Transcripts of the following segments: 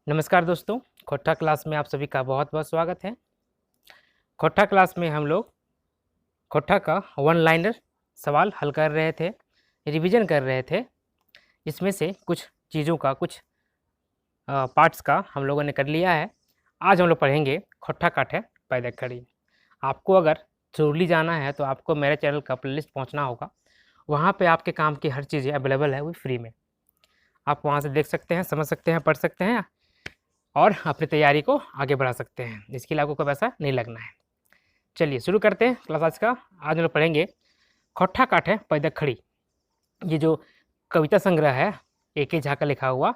नमस्कार दोस्तों, खोट्टा क्लास में आप सभी का बहुत बहुत स्वागत है। खोट्टा क्लास में हम लोग खोट्टा का वन लाइनर सवाल हल कर रहे थे, रिवीजन कर रहे थे। इसमें से कुछ चीज़ों का कुछ पार्ट्स का हम लोगों ने कर लिया है। आज हम लोग पढ़ेंगे खोट्टा काठे पैदक खड़ी। आपको अगर जरूरी जाना है तो आपको मेरे चैनल का प्लेलिस्ट पहुंचना होगा। वहाँ पे आपके काम की हर चीज़ें अवेलेबल है, वो फ्री में। आप वहाँ से देख सकते हैं, समझ सकते हैं, पढ़ सकते हैं और अपनी तैयारी को आगे बढ़ा सकते हैं। इसके लिए आपको कोई पैसा नहीं लगना है। चलिए शुरू करते हैं क्लास आज का। आज हम लोग पढ़ेंगे खोट्टा काठे पैदक खड़ी। ये जो कविता संग्रह है A.K. झा का लिखा हुआ,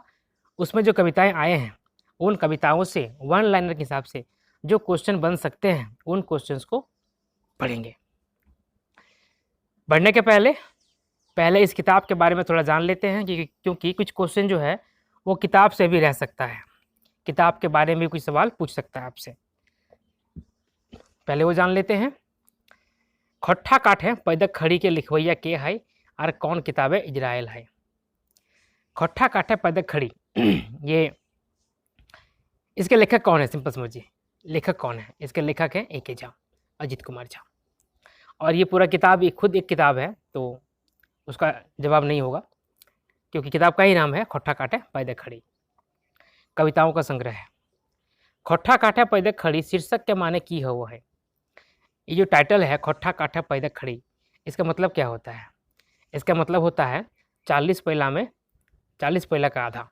उसमें जो कविताएं आए हैं उन कविताओं से वन लाइनर के हिसाब से जो क्वेश्चन बन सकते हैं उन क्वेश्चंस को पढ़ेंगे। बढ़ने के पहले इस किताब के बारे में थोड़ा जान लेते हैं क्योंकि कुछ क्वेश्चन जो है वो किताब से भी रह सकता है। किताब के बारे में कुछ सवाल पूछ सकता है आपसे, पहले वो जान लेते हैं। खोट्टा काठे पैदक खड़ी के लिखवैया के है और कौन किताबें इजराइल है। खोट्टा काठे पैदक खड़ी ये इसके लेखक कौन है? सिंपल समझिए, लेखक कौन है? इसके लेखक हैं A.K. झा, अजीत कुमार झा। और ये पूरा किताब खुद एक किताब है, तो उसका जवाब नहीं होगा क्योंकि किताब का ही नाम है खोट्टा काठे पैदक खड़ी, कविताओं का संग्रह है। खोट्टा काठे पैदक खड़ी शीर्षक के माने की हो है। ये जो टाइटल है खोट्टा काठे पैदक खड़ी, इसका मतलब क्या होता है? इसका मतलब होता है 40 पैला में 40 पैला का आधा।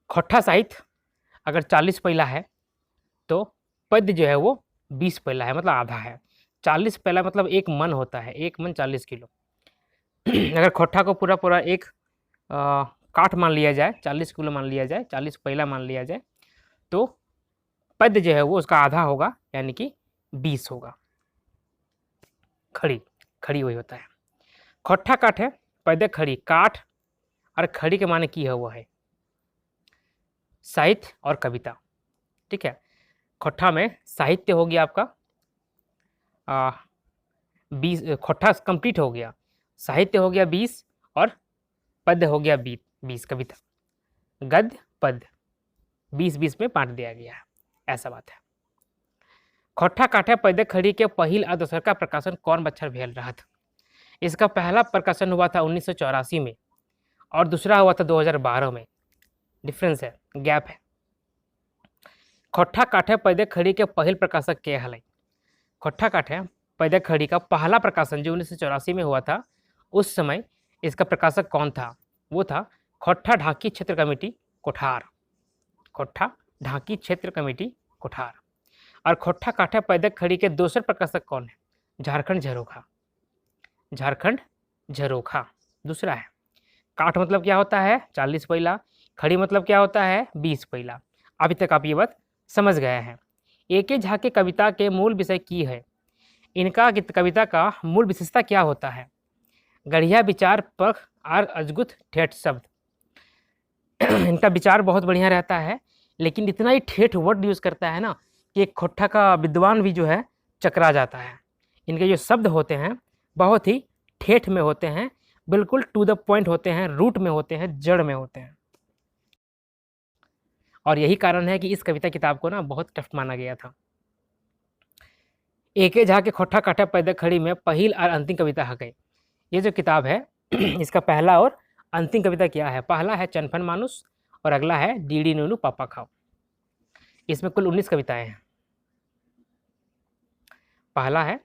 खोट्टा साहित्य अगर 40 पैला है तो पद्य जो है वो 20 पैला है, मतलब आधा है। 40 पैला मतलब एक मन होता है, एक मन 40 किलो। अगर खोट्टा को पूरा पूरा एक काठ मान लिया जाए, 40 किलो मान लिया जाए, 40 पैला मान लिया जाए, तो पद्य जो है वो उसका आधा होगा, यानी कि 20 होगा। खड़ी वही होता है। खोट्टा काठे पैदक खड़ी, काठ और खड़ी के माने की हुआ है साहित्य और कविता। ठीक है, खोट्टा में साहित्य हो गया आपका 20, खोट्टा कंप्लीट हो गया, साहित्य हो गया 20 और पद्य हो गया 20, कविता गद्य पद्य 20-20 में बांट दिया गया है, ऐसा बात है। खोट्टा काठे पैदक खड़ी के पहिल और दूसर का प्रकाशन कौन बच्चर भेल रहा था? इसका पहला प्रकाशन हुआ था 1984 में और दूसरा हुआ था 2012 में। डिफरेंस है, गैप है। खोट्टा काठे पैदक खड़ी के पहिल प्रकाशक के हल? खोट्टा काठे पैदक खड़ी का पहला प्रकाशन जो 1984 में हुआ था, उस समय इसका प्रकाशक कौन था? वो था खोट्टा ढाकी क्षेत्र कमेटी कोठार। खोट्टा ढाकी क्षेत्र कमेटी कोठार। और खोट्टा काठे पैदक खड़ी के दूसरे प्रकाशक कौन है? झारखंड झरोखा। झारखंड झरोखा दूसरा है। काठ मतलब क्या होता है? 40 पैला। खड़ी मतलब क्या होता है? 20 पैला। अभी तक आप ये बात समझ गए हैं। A.K. झा के कविता के मूल विषय की है? इनका कविता का मूल विशेषता क्या होता है? गढ़िया विचार पख और अजगुत ठेठ शब्द। इनका विचार बहुत बढ़िया रहता है, लेकिन इतना ही ठेठ वर्ड यूज़ करता है ना कि एक खोट्टा का विद्वान भी जो है चकरा जाता है। इनके जो शब्द होते हैं बहुत ही ठेठ में होते हैं, बिल्कुल टू द पॉइंट होते हैं, रूट में होते हैं, जड़ में होते हैं। और यही कारण है कि इस कविता किताब को ना बहुत टफ माना गया था। A.K. झा के खोट्टा काठे पैदक खड़ी में पहिल और अंतिम कविता है गई। ये जो किताब है इसका पहला और अंतिम कविता क्या है? पहला है चनफन मानुस और अगला है डीडी नूनू पापा खाओ। इसमें कुल 19 कविताएं हैं। पहला है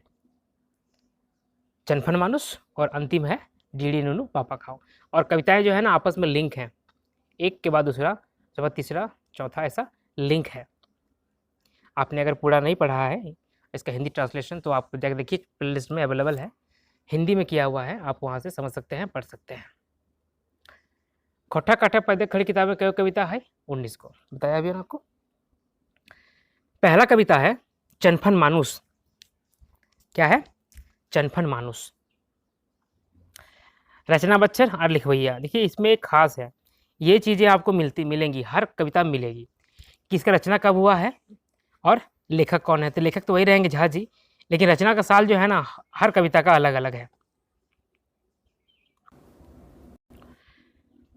चनफन मानुस और अंतिम है डीडी नूनू पापा खाओ। और कविताएं जो है ना आपस में लिंक हैं, एक के बाद दूसरा, उसके बाद तीसरा, चौथा, ऐसा लिंक है। आपने अगर पूरा नहीं पढ़ा है इसका हिंदी ट्रांसलेशन तो आप जाकर देखिए, प्लेलिस्ट में अवेलेबल है, हिंदी में किया हुआ है, आप वहाँ से समझ सकते हैं, पढ़ सकते हैं। खोट्टा काठे पैदक खड़ी किताबें कई कविता है? 19 को बताया अभी आपको। पहला कविता है चनफन मानुस। क्या है? चनफन मानुस। रचना बच्चन और लिखवैया। देखिए इसमें एक खास है, ये चीज़ें आपको मिलेंगी, हर कविता में मिलेगी कि इसका रचना कब हुआ है और लेखक कौन है। तो लेखक तो वही रहेंगे झा जी, लेकिन रचना का साल जो है ना हर कविता का अलग अलग है।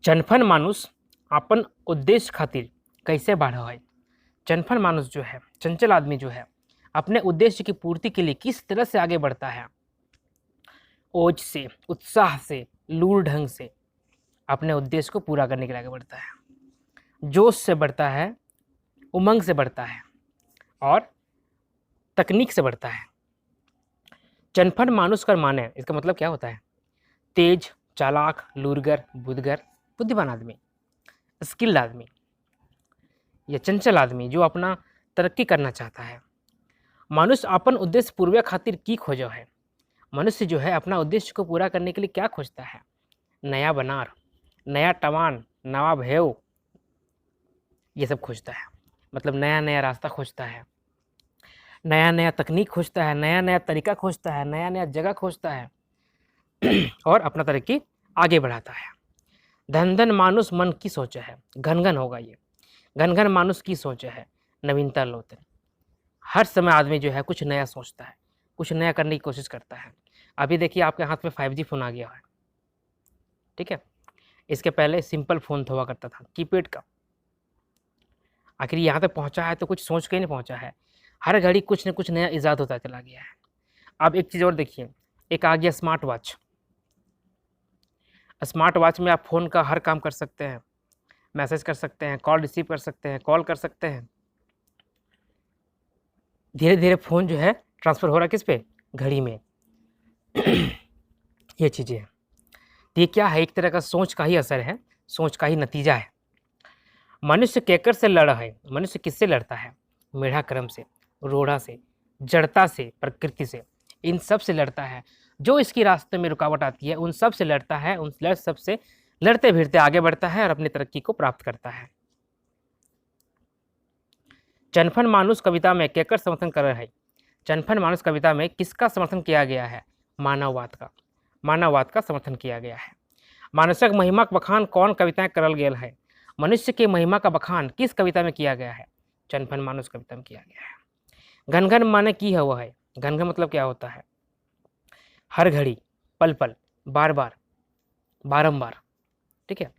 चनफन मानुस अपन उद्देश्य खातिर कैसे बढ़ा है। चनफन मानुष जो है, चंचल आदमी जो है, अपने उद्देश्य की पूर्ति के लिए किस तरह से आगे बढ़ता है। ओज से, उत्साह से, लूर ढंग से अपने उद्देश्य को पूरा करने के लिए आगे बढ़ता है। जोश से बढ़ता है, उमंग से बढ़ता है और तकनीक से बढ़ता है। चनफन मानुष कर माने, इसका मतलब क्या होता है? तेज, चालाक, लूरगर, बुद्धगर, बुद्धिमान आदमी, स्किल्ड आदमी या चंचल आदमी जो अपना तरक्की करना चाहता है। मनुष्य अपन उद्देश्य पूर्व खातिर की खोजो है। मनुष्य जो है अपना उद्देश्य को पूरा करने के लिए क्या खोजता है? नया बनार, नया टवान, नवा भेव, ये सब खोजता है। मतलब नया नया रास्ता खोजता है, नया नया तकनीक खोजता है, नया नया तरीका खोजता है, नया नया जगह खोजता है और अपना तरक्की आगे बढ़ाता है। धन धन मानुष मन की सोच है, घन घन होगा ये, घन घन मानुष की सोच है, नवीनता लोतन। हर समय आदमी जो है कुछ नया सोचता है, कुछ नया करने की कोशिश करता है। अभी देखिए आपके हाथ में 5G फ़ोन आ गया है, ठीक है। इसके पहले सिंपल फ़ोन हुआ करता था, कीपैड का। आखिर यहाँ तक पहुँचा है तो कुछ सोच के नहीं पहुँचा है। हर घड़ी कुछ न कुछ नया ईजाद होता चला गया है। अब एक चीज़ और देखिए, एक आ गया स्मार्ट वॉच। स्मार्ट वॉच में आप फ़ोन का हर काम कर सकते हैं, मैसेज कर सकते हैं, कॉल रिसीव कर सकते हैं, कॉल कर सकते हैं। धीरे धीरे फ़ोन जो है ट्रांसफ़र हो रहा है किस पे? घड़ी में। ये चीज़ें हैं। ये क्या है? एक तरह का सोच का ही असर है, सोच का ही नतीजा है। मनुष्य केकर से लड़ा है? मनुष्य किससे लड़ता है? मेढ़ा क्रम से, रोड़ा से, जड़ता से, प्रकृति से, इन सब से लड़ता है। जो इसकी रास्ते में रुकावट आती है उन सब से लड़ता है, उन सब से लड़ते भिड़ते आगे बढ़ता है और अपनी तरक्की को प्राप्त करता है। चनफन मानुष कविता में केकर समर्थन कर रहा है? चनफन मानुष कविता में किसका समर्थन किया गया है? मानववाद का। मानववाद का समर्थन किया गया है। मानुषक महिमा का बखान कौन कविताएं करल गेल है? मनुष्य के महिमा का बखान किस कविता में किया गया है? चनफन मानुष कविता में किया गया है। घन घन माने की हुआ है? घन घन मतलब क्या होता है? हर घड़ी, पल पल, बार बार, बारंबार, ठीक है।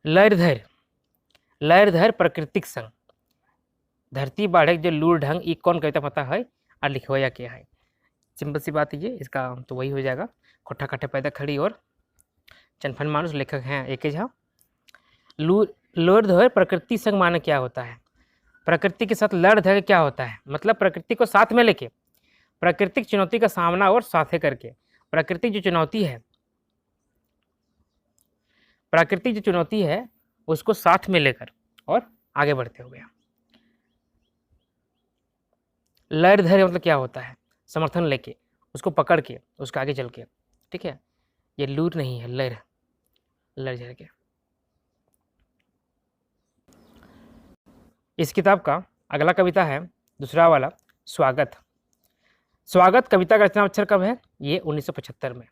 लहर धैर्य प्राकृतिक संग, धरती बाढ़े जो लूर ढंग, ये कौन कविता पता है और लिखवाया क्या है? सिंपल सी बात है ये, इसका तो वही हो जाएगा। खोटा काठे पैदा खड़ी और चनफन मानुष लेखक हैं एक झा। लड़ धैर्य प्रकृति संग माने क्या होता है? प्रकृति के साथ लड़ धैर्य क्या होता है? मतलब प्रकृति को साथ में लेके, प्राकृतिक चुनौती का सामना और साथे करके, प्राकृतिक जो चुनौती है उसको साथ में लेकर और आगे बढ़ते हुए। लड़ धैर्य मतलब क्या होता है? समर्थन लेके, उसको पकड़ के, उसको आगे चल के, ठीक है। ये लूर नहीं है, लड़ धैर्य के। इस किताब का अगला कविता है दूसरा वाला, स्वागत। स्वागत कविता का रचना अक्षर कब है? ये 1975 में।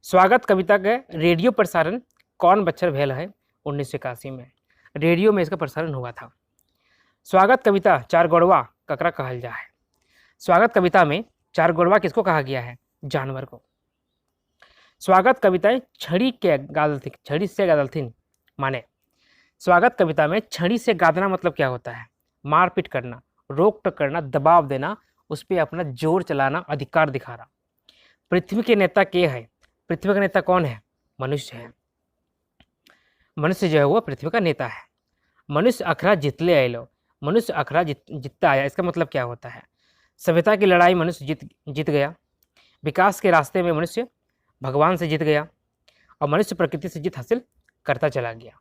स्वागत कविता का रेडियो प्रसारण कौन बच्चर भेल है? 1981 में। रेडियो में इसका प्रसारण हुआ था। स्वागत कविता चार गौड़वा ककरा कहल जा है? स्वागत कविता में चार गौड़वा किसको कहा गया है? जानवर को। स्वागत कविताएं छड़ी से गादलथिन माने। स्वागत कविता में छड़ी से गादना मतलब क्या होता है? मारपीट करना, रोक टोक करना, दबाव देना, उस पर अपना जोर चलाना, अधिकार दिखाना। पृथ्वी के नेता के है? पृथ्वी का नेता कौन है? मनुष्य है। मनुष्य जो है वो पृथ्वी का नेता है। मनुष्य अखरा जितले आयलो, मनुष्य अखरा जीतता आया, इसका मतलब क्या होता है? सभ्यता की लड़ाई मनुष्य जीत गया। विकास के रास्ते में मनुष्य भगवान से जीत गया और मनुष्य प्रकृति से जीत हासिल करता चला गया।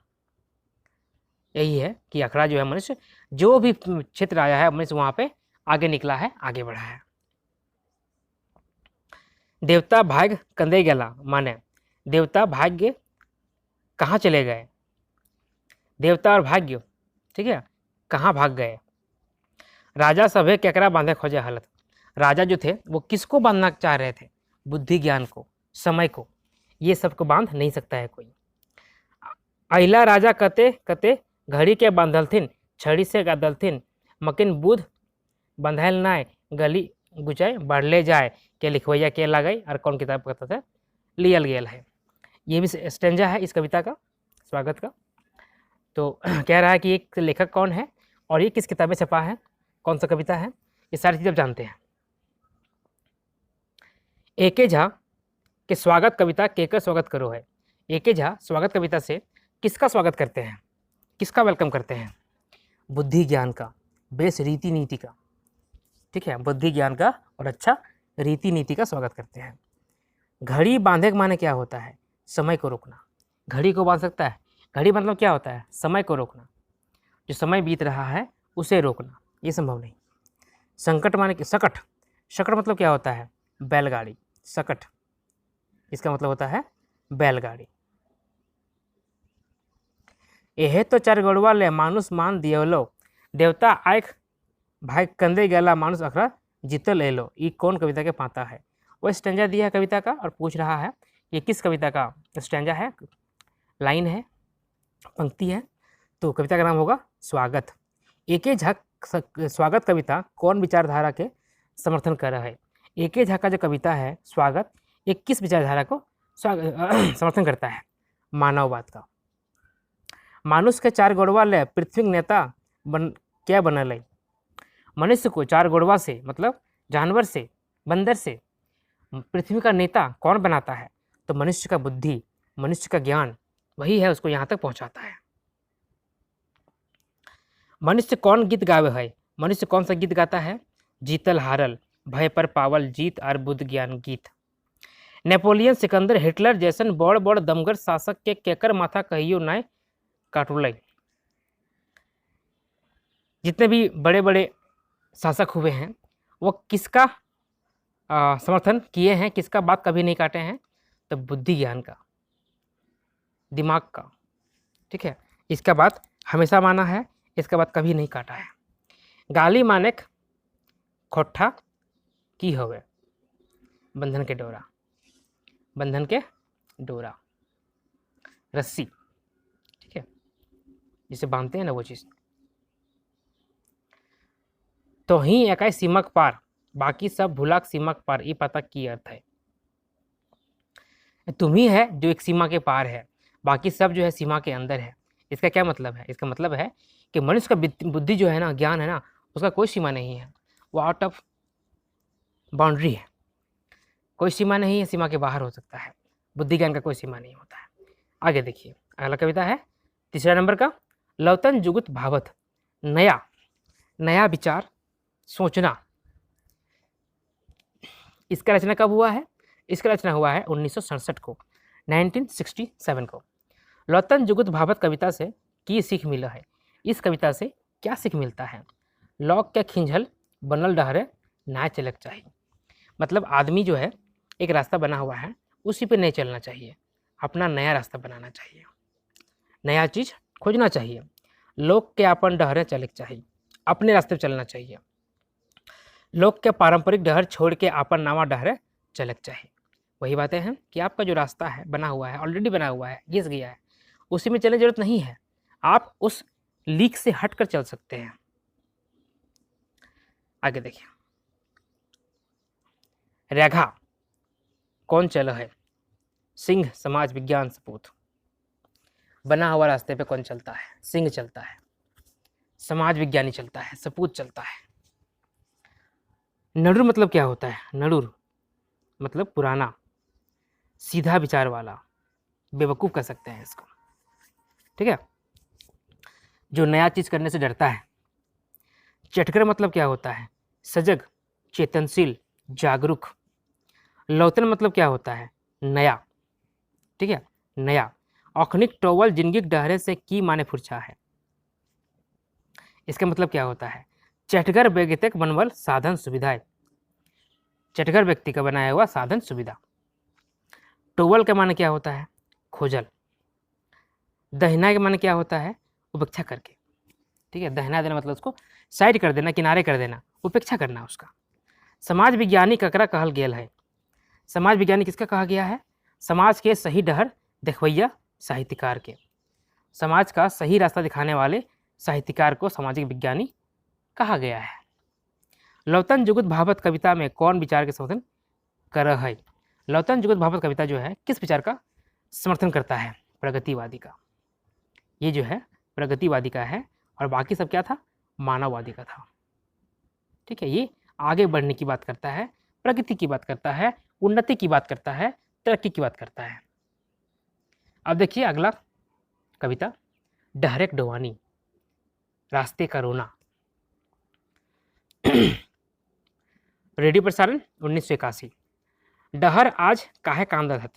यही है कि अखड़ा जो है, मनुष्य जो भी क्षेत्र आया है मनुष्य वहाँ पे आगे निकला है, आगे बढ़ा है। देवता भाग्य कंदे गला माने, देवता भाग्य कहाँ चले गए? देवता और भाग्य, ठीक है, कहाँ भाग गए? राजा सभे केकरा बांधे खोजे हालत। राजा जो थे वो किसको बांधना चाह रहे थे? बुद्धि ज्ञान को, समय को। ये सबको बांध नहीं सकता है कोई। अहिला राजा कते कते घड़ी के बांधलथिन, छड़ी से गादलथिन, मकिन बुध बंधाइल नाय, गली गुचाए बढ़ले जाए, के लिखवैया के लगाई और कौन किताब कहता था लियल गेल है। ये भी स्टेंजा है इस कविता का, स्वागत का। तो कह रहा है कि एक लेखक कौन है और ये किस किताब में छपा है, कौन सा कविता है, ये सारी चीज़ अब जानते हैं। एके झा के स्वागत कविता केकर स्वागत करो है। एके झा स्वागत कविता से किसका स्वागत करते हैं, किसका वेलकम करते हैं? बुद्धि ज्ञान का, बेस रीति नीति का, ठीक है, बुद्धि ज्ञान का और अच्छा रीति नीति का स्वागत करते हैं। घड़ी बांधे के माने क्या होता है? समय को रोकना। घड़ी को बांध सकता है? घड़ी मतलब क्या होता है? समय को रोकना, जो समय बीत रहा है उसे रोकना, ये संभव नहीं। संकट माने कि सकट, सकट मतलब क्या होता है? बैलगाड़ी, सकट इसका मतलब होता है बैलगाड़ी। एहे तो चार गड़वा ले मानुस मान दियलो, देवता आयख भाई कंदे गला मानुस अखरा जीतल ले लो। ये कौन कविता के पाता है? वो स्टैंजा दिया है कविता का और पूछ रहा है ये किस कविता का स्टैंजा है, लाइन है, पंक्ति है। तो कविता का नाम होगा स्वागत। एके झा स्वागत कविता कौन विचारधारा के समर्थन कर रहा है? एके झा का जो कविता है स्वागत, ये किस विचारधारा को समर्थन करता है? मानववाद का। मानुष के चार गोड़वा ले पृथ्वी नेता क्या बनल है? मनुष्य को चार गोड़वा से मतलब जानवर से, बंदर से पृथ्वी का नेता कौन बनाता है? तो मनुष्य का बुद्धि, मनुष्य का ज्ञान, वही है उसको यहाँ तक पहुँचाता है। मनुष्य कौन गीत गावे है? मनुष्य कौन सा गीत गाता है? जीतल हारल, भय पर पावल जीत और बुद्ध ज्ञान गीत। नेपोलियन, सिकंदर, हिटलर जैसन बड़ बड़ दमगर शासक के केकर माथा कहियो नाय काटुलै। जितने भी बड़े बड़े शासक हुए हैं वो किसका समर्थन किए हैं, किसका बात कभी नहीं काटे हैं? तो बुद्धि ज्ञान का, दिमाग का, ठीक है, इसका बात हमेशा माना है, इसका बात कभी नहीं काटा है। गाली मानेक खोट्ठा की होवे, बंधन के डोरा, बंधन के डोरा, रस्सी, ठीक है, जिसे बांधते हैं ना वो चीज। तो ही एकाई सीमक पार, बाकी सब भूलाक सीमक पार, ये पता की अर्थ है? तुम ही है जो एक सीमा के पार है, बाकी सब जो है सीमा के अंदर है। इसका क्या मतलब है? इसका मतलब है कि मनुष्य का बुद्धि जो है ना, ज्ञान है ना, उसका कोई सीमा नहीं है, वो आउट ऑफ बाउंड्री है, कोई सीमा नहीं है, सीमा के बाहर हो सकता है। बुद्धि ज्ञान का कोई सीमा नहीं होता है। आगे देखिए, अगला कविता है तीसरा नंबर का, लौतन जुगुत भावत, नया नया विचार सोचना। इसका रचना कब हुआ है? इसका रचना हुआ है 1967 को, 1967 को। लौतन जुगुत भावत कविता से की सीख मिला है? इस कविता से क्या सीख मिलता है? लौक के खिंझल बनल डहरे ना चलक चाहिए, मतलब आदमी जो है एक रास्ता बना हुआ है उसी पे नहीं चलना चाहिए, अपना नया रास्ता बनाना चाहिए, नया चीज़ खोजना चाहिए। लोग के अपन डहरे चलक चाहिए, अपने रास्ते पे चलना चाहिए। लोग के पारंपरिक डहर छोड़ के अपन नावा डहरे चलक चाहिए। वही बातें हैं कि आपका जो रास्ता है बना हुआ है, ऑलरेडी बना हुआ है, घिस गया है, उसी में चलने की जरूरत नहीं है, आप उस लीक से हट कर चल सकते हैं। आगे देखिए, रेखा कौन चला है? सिंह समाज विज्ञान सपूत। बना हुआ रास्ते पे कौन चलता है? सिंह चलता है, समाज विज्ञानी चलता है, सपूत चलता है। नडुर मतलब क्या होता है? नडुर मतलब पुराना, सीधा विचार वाला, बेवकूफ़ कह सकते हैं इसको, ठीक है, जो नया चीज़ करने से डरता है। चटकर मतलब क्या होता है? सजग, चेतनशील, जागरूक। लौतन मतलब क्या होता है? नया, ठीक है, नया। औखनिक टोवल जिंदगी डहरे से की माने फुरछा है, इसका मतलब क्या होता है? चटगर व्यक्तिक बनवल साधन सुविधाएं, चटगर व्यक्ति का बनाया हुआ साधन सुविधा। टोवल का माने क्या होता है? खोजल। दहिना के माने क्या होता है? उपेक्षा करके, ठीक है, दहिना देना मतलब उसको साइड कर देना, किनारे कर देना, उपेक्षा करना उसका। समाज विज्ञानी ककरा कहल गेल है? समाज विज्ञानी किसका कहा गया है? समाज के सही डहर देखवैया साहित्यकार के, समाज का सही रास्ता दिखाने वाले साहित्यकार को सामाजिक विज्ञानी कहा गया है। लौतन जुगुत भावत कविता में कौन विचार के समर्थन कर है? लौतन जुगुत भावत कविता जो है किस विचार का समर्थन करता है? प्रगतिवादी का। ये जो है प्रगतिवादी का है और बाकी सब क्या था, मानववादी का था। ठीक है, ये आगे बढ़ने की बात करता है, प्रगति की बात करता है, उन्नति की बात करता है, तरक्की की बात करता है। अब देखिए अगला कविता, डहरेक डोवानी, रास्ते का रोना। रेडियो प्रसारण 1981। डहर आज काहे कांदत हत,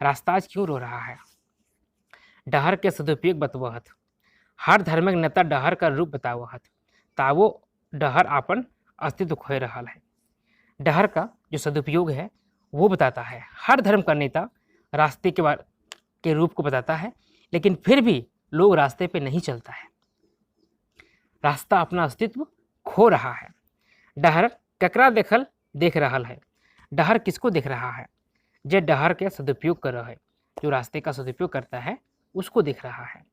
रास्ता आज क्यों रो रहा है। डहर के सदुपयोग बतवहत, हर धार्मिक नेता डहर का रूप बतावहत, तावो डहर अपन अस्तित्व खोए रहा है। डहर का जो सदुपयोग है वो बताता है। हर धर्म का नेता रास्ते के रूप को बताता है, लेकिन फिर भी लोग रास्ते पे नहीं चलता है। रास्ता अपना अस्तित्व खो रहा है। डहर ककरा देख रहा है, डहर किसको देख रहा है, जो डहर के सदुपयोग कर रहा है, जो रास्ते का सदुपयोग करता है उसको देख रहा है।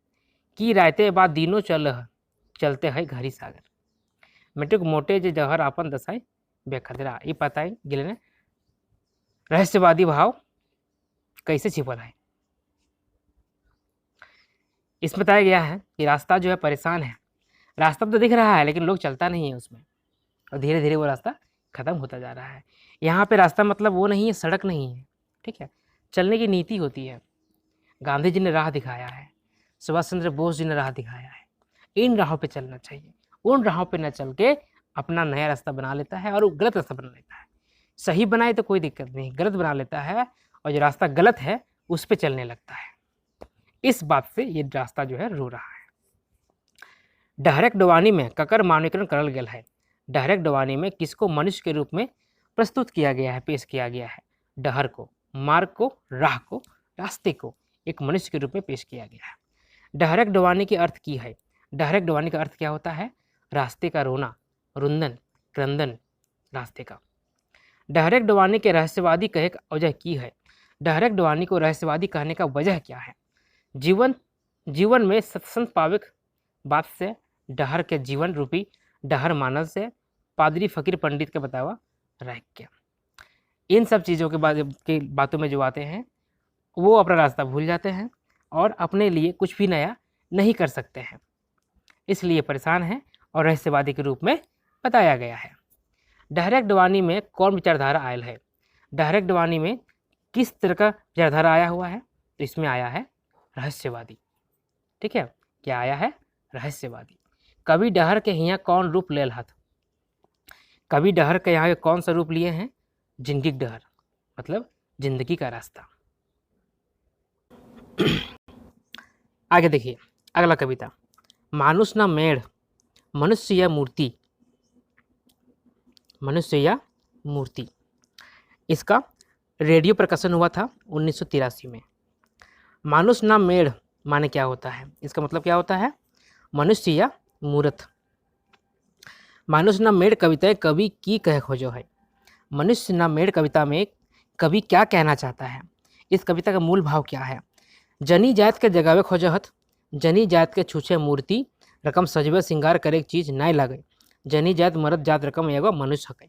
कि रायते बाद दिनों चलते है घरी सागर, मेट्रिक मोटे जे डहर अपन दसाई बेखतरा। ये पताई गिले ने रहस्यवादी भाव कैसे छिपल है। इसमें बताया गया है कि रास्ता जो है परेशान है, रास्ता तो दिख रहा है लेकिन लोग चलता नहीं है उसमें, और धीरे धीरे वो रास्ता खत्म होता जा रहा है। यहाँ पे रास्ता मतलब वो नहीं है, सड़क नहीं है, ठीक है, चलने की नीति होती है। गांधी जी ने राह दिखाया है, सुभाष चंद्र बोस जी ने राह दिखाया है। इन राहों पे चलना चाहिए, उन राहों पे न चल के अपना नया रास्ता बना लेता है और वो गलत रास्ता बना लेता है। सही बनाए तो कोई दिक्कत नहीं, गलत बना लेता है और जो रास्ता गलत है उस पर चलने लगता है। इस बात से ये रास्ता जो है रो रहा है। डहरेक डोवानी में ककर मानकीकरण करल गया है। डहरेक डोवानी में किसको मनुष्य के रूप में प्रस्तुत किया गया है, पेश किया गया है। डहर को, मार्ग को, राह को, रास्ते को एक मनुष्य के रूप में पेश किया गया है। डहरेक डोवानी के अर्थ की है। डहरेक डोवानी का अर्थ क्या होता है, रास्ते का रोना, रुंदन, क्रंदन, रास्ते का। डहरेक डोवानी के रहस्यवादी कहे का वजह की है। डहरेक डोवानी को रहस्यवादी कहने का वजह क्या है। जीवन में सत्संग पाविक बात से डहर के जीवन रूपी डहर मानस से पादरी फकीर पंडित के बतावा राक्य। इन सब चीज़ों के बातों में जो आते हैं वो अपना रास्ता भूल जाते हैं और अपने लिए कुछ भी नया नहीं कर सकते हैं, इसलिए परेशान हैं और रहस्यवादी के रूप में बताया गया है। डहरेक डोवानी में कौन विचारधारा आयल है। डहरेक डोवानी में किस तरह का विचारधारा आया हुआ है, तो इसमें आया है रहस्यवादी। ठीक है, क्या आया है, रहस्यवादी। कवि डहर के यहाँ कौन रूप लेल हथ। कवि डहर के यहाँ कौन सा रूप लिए हैं, जिंदगी डहर मतलब जिंदगी का रास्ता। आगे देखिए अगला कविता, मानुष ना मेढ़ मनुष्य या मूर्ति। मनुष्य या मूर्ति, इसका रेडियो प्रकाशन हुआ था 1983 में। मानुष ना मेढ़ माने क्या होता है, इसका मतलब क्या होता है, मनुष्य या मूर्त। मानुष ना मेढ़ कविताएं कवि की कह खोजो है। मनुष्य ना मेढ़ कविता में कवि क्या कहना चाहता है, इस कविता का मूल भाव क्या है। जनी जात के जगावे खोजहत, जनी जात के छूछे मूर्ति, रकम सजवे श्रृंगार करे चीज नहीं लगे, जनी जात मर्द जात रकम एगो मनुष्य हके।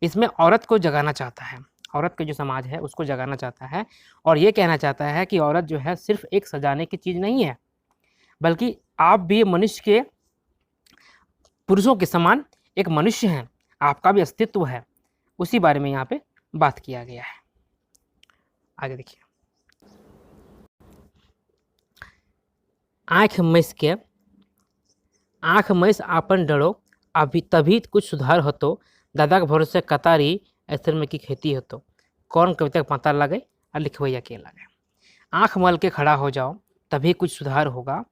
इसमें औरत को जगाना चाहता है, औरत के जो समाज है उसको जगाना चाहता है और ये कहना चाहता है कि औरत जो है सिर्फ एक सजाने की चीज़ नहीं है, बल्कि आप भी मनुष्य के पुरुषों के समान एक मनुष्य हैं, आपका भी अस्तित्व है। उसी बारे में यहाँ पे बात किया गया है। आगे देखिए, आँख मैस आपन डरो, अभी तभी कुछ सुधार होतो, दादा के भरोसे कतारी ऐसे में की खेती होतो। कौन कविता का पता लगे और लिखवैया के लगे। आँख मल के खड़ा हो जाओ तभी कुछ सुधार होगा,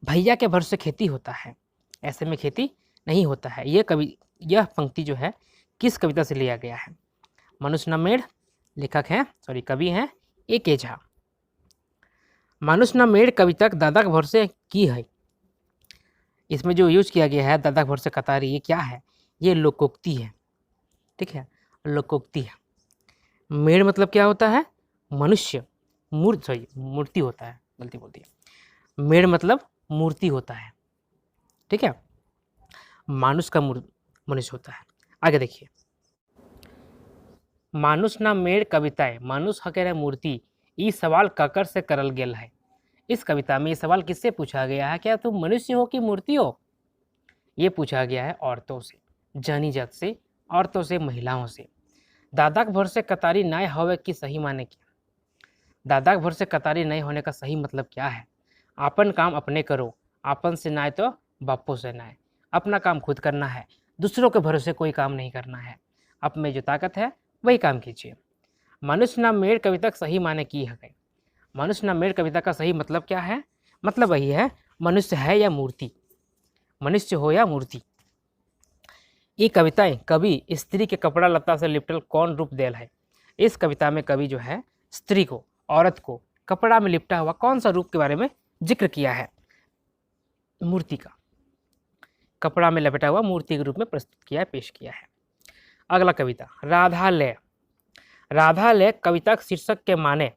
भैया के भरोसे खेती होता है, ऐसे में खेती नहीं होता है। यह पंक्ति जो है किस कविता से लिया गया है। मनुष्य ना मेढ़, लेखक हैं कवि हैं A.K. झा। मनुष्य ना मेढ़ कविता दादा के भरोसे की है। इसमें जो यूज किया गया है दादा के भरोसे कतारी, ये क्या है, ये लोकोक्ति है। ठीक है, लोकोक्ति है। मेढ़ मतलब क्या होता है, मनुष्य, मूर्ति होता है, गलती बोलती है। मेढ़ मतलब मूर्ति होता है, ठीक है, मानुष का मनुष्य होता है। आगे देखिए, मानुष ना मेढ़ कविताएं मानुष हकेर मूर्ति, ई सवाल ककर से करल गेल है। इस कविता में ये सवाल किससे पूछा गया है, क्या तुम मनुष्य हो कि मूर्ति हो? ये पूछा गया है औरतों से, जानी जात से, औरतों से, महिलाओं से। दादाक भर से कतारी नाय होवे की सही माने क्या? दादाक भर से कतारी नहीं होने का सही मतलब क्या है? आपन काम अपने करो, आपन से नाय तो बापों से नाय। अपना काम खुद करना है, दूसरों के भरोसे कोई काम नहीं करना है। आप में जो ताकत है वही काम कीजिए। मनुष्य नाम मेड़ कविता का सही माने की है? मनुष्य नाम मेड़ कविता का सही मतलब क्या है? मतलब वही है, मनुष्य है या मूर्ति, मनुष्य हो या मूर्ति। ये कविताएं कवि स्त्री के कपड़ा लत्ता से लिपटल कौन रूप देल है? इस कविता में कवि जो है स्त्री को, औरत को कपड़ा में लिपटा हुआ कौन सा रूप के बारे में जिक्र किया है? मूर्ति का। कपड़ा में लपेटा हुआ मूर्ति के रूप में प्रस्तुत किया है, पेश किया है। अगला कविता राधालय। राधालय कविता शीर्षक के माने।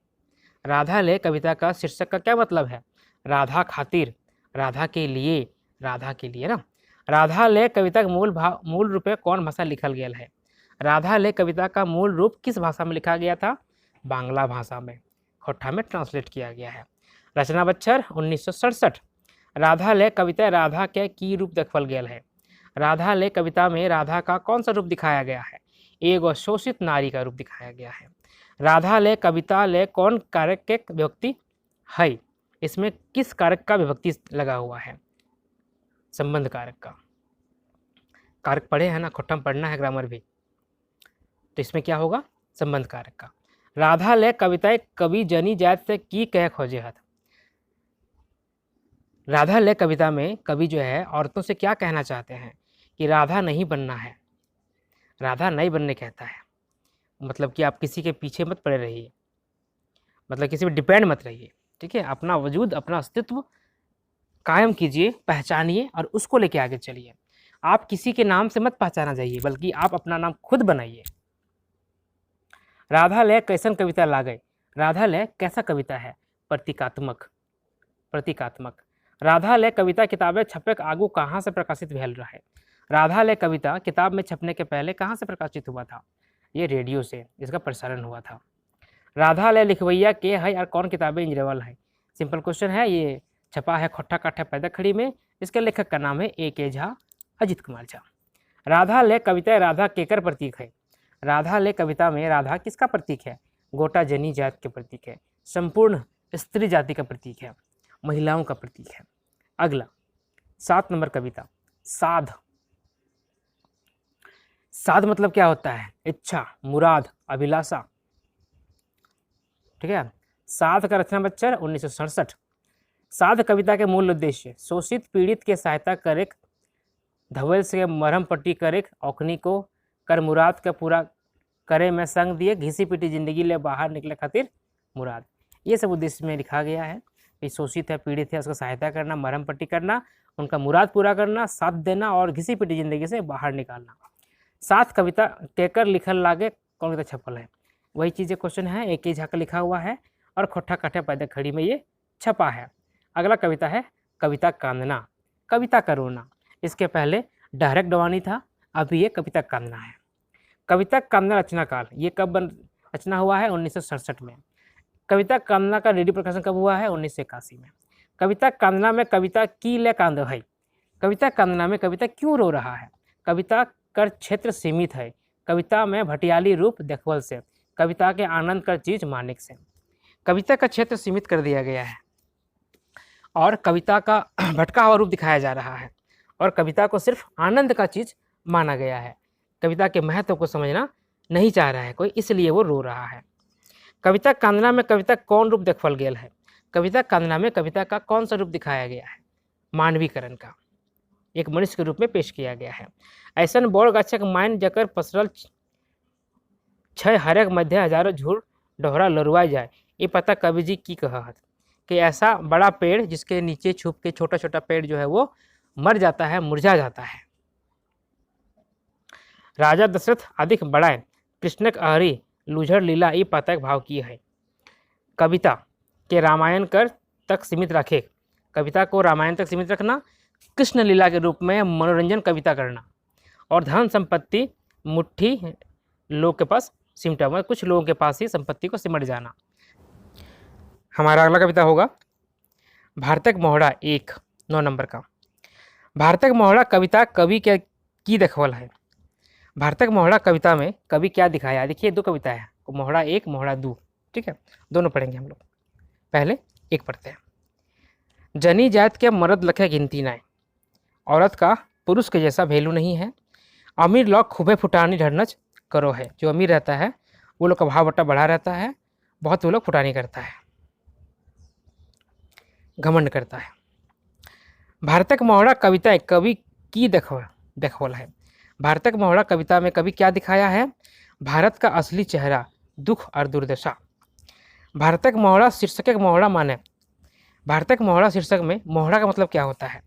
राधालय कविता का शीर्षक का क्या मतलब है? राधा खातिर, राधा के लिए, राधा के लिए ना। राधालय कविता का मूल रूप में कौन भाषा लिखल गया है? राधालय कविता का मूल रूप किस भाषा में लिखा गया था? बांग्ला भाषा में, खोट्ठा में ट्रांसलेट किया गया है। रचना बच्छर 1967। राधालय कविता राधा के की रूप देखल गया है? राधालय कविता में राधा का कौन सा रूप दिखाया गया है? एगो शोषित नारी का रूप दिखाया गया है। राधालय कविता लय कौन कारक के विभक्ति है? इसमें किस कारक का विभक्ति लगा हुआ है? संबंध कारक का। कारक पढ़े हैं ना, खोट्ठा में पढ़ना है ग्रामर भी, तो इसमें क्या होगा? संबंध कारक का। राधालय कविताएं कवि जनी जात से की कह खोजे हत। राधालय कविता में कवि जो है औरतों से क्या कहना चाहते हैं? कि राधा नहीं बनना है, राधा नहीं बनने कहता है। मतलब कि आप किसी के पीछे मत पड़े रहिए, मतलब किसी पर डिपेंड मत रहिए, ठीक है। अपना वजूद, अपना अस्तित्व कायम कीजिए, पहचानिए और उसको लेके आगे चलिए। आप किसी के नाम से मत पहचाना जाइए, बल्कि आप अपना नाम खुद बनाइए। राधालय कैसन कविता लागे? राधालय कैसा कविता है? प्रतीकात्मक, प्रतीकात्मक। राधालय कविता किताबें छपे आगू कहाँ से प्रकाशित भेल रहा है? राधालय कविता किताब में छपने के पहले कहाँ से प्रकाशित हुआ था? ये रेडियो से इसका प्रसारण हुआ था। राधालय लिखवैया के है और कौन किताबें इंजरेवल है? सिंपल क्वेश्चन है। ये छपा है खोट्ठा काठा पैदा खड़ी में। इसके लेखक का नाम है A.K. झा, अजित कुमार झा। राधालय कविता राधा केकर प्रतीक है? राधालय कविता में राधा किसका प्रतीक है? गोटा जनी जात के प्रतीक है, संपूर्ण स्त्री जाति का प्रतीक है, महिलाओं का प्रतीक है। अगला 7 नंबर कविता साध। साध मतलब क्या होता है? इच्छा, मुराद, अभिलाषा, ठीक है। साध का रचना बच्चर 1967। साध कविता के मूल उद्देश्य शोषित पीड़ित के सहायता करेक, धवल से मरहम पट्टी करेक, औखनी को कर मुराद का पूरा करे में संग दिए, घिसी पिटी जिंदगी ले बाहर निकले खातिर मुराद। ये सब उद्देश्य में लिखा गया है कि शोषित है, पीड़ित है, उसका सहायता करना, मरहम पट्टी करना, उनका मुराद पूरा करना, साथ देना और घिसी पिटी जिंदगी से बाहर निकालना। साथ कविता केकर लिखल लागे, कौन कविता छपल है? वही चीज़ें क्वेश्चन है। A.K. झा का लिखा हुआ है और खोट्ठा काठा पैदा खड़ी में ये छपा है। अगला कविता है कविता कांदना, कविता का रोना। इसके पहले डायरेक्ट डवानी था, अभी ये कविता कांदना है। कविता कांदना रचना काल ये कब रचना हुआ है? 1967 में। कविता कांदना का रेडियो प्रकाशन कब हुआ है? 1981 में। कविता कांदना में कविता की ले कांद है। कविता कांदना में कविता क्यों रो रहा है? कविता कर क्षेत्र सीमित है, कविता में भटियाली रूप देखवल से, कविता के आनंद कर चीज मानिक से। कविता का क्षेत्र सीमित कर दिया गया है और कविता का भटका हुआ रूप दिखाया जा रहा है और कविता को सिर्फ आनंद का चीज माना गया है। कविता के महत्व को समझना नहीं चाह रहा है कोई, इसलिए वो रो रहा है। कविता कांदना में कविता कौन रूप देखल गेल है? कविता कांदना में कविता का कौन सा रूप दिखाया गया है? मानवीकरण का, एक मनुष्य के रूप में पेश किया गया है। ऐसन बोड़ गाछक माइन जकर पसरल छह हरेक मध्य हजारों झूर डोहरा लरुआई जाए। ये पता कवि जी की कहत कि ऐसा बड़ा पेड़ जिसके नीचे छुप के छोटा छोटा पेड़ जो है वो मर जाता है, मुरझा जाता है। राजा दशरथ अधिक बढ़ाए कृष्णक अहरी लुझर लीला ये पातक भाव की है। कविता के रामायण कर तक सीमित रखे, कविता को रामायण तक सीमित रखना, कृष्ण लीला के रूप में मनोरंजन कविता करना और धन संपत्ति मुट्ठी लोग के पास सिमटा हुआ, कुछ लोगों के पास ही संपत्ति को सिमट जाना। हमारा अगला कविता होगा भारतक मोहड़ा एक 9 नंबर का। भारतक मोहड़ा कविता कवि के की देखवल है। भारतक मोहड़ा कविता में कवि क्या दिखाया? देखिए दो कविता है, मोहड़ा एक मोहड़ा दो, ठीक है, दोनों पढ़ेंगे हम लोग। पहले एक पढ़ते हैं। जनी जात के मर्द लखे गिनती नाय, औरत का पुरुष के जैसा वैल्यू नहीं है। अमीर लोग खूबे फुटानी ढरनच करो है। जो अमीर रहता है वो लोग का भाव बट्टा बढ़ा रहता है, बहुत वो लोग फुटानी करता है, घमंड करता है। भारतक मोहड़ा कविता कवि की देखवल है। भारतक मोहड़ा कविता में कवि क्या दिखाया है? भारत का असली चेहरा, दुख और दुर्दशा। भारतक मोहड़ा शीर्षक मोहड़ा माने, भारतक मोहड़ा शीर्षक में मोहड़ा का मतलब क्या होता है?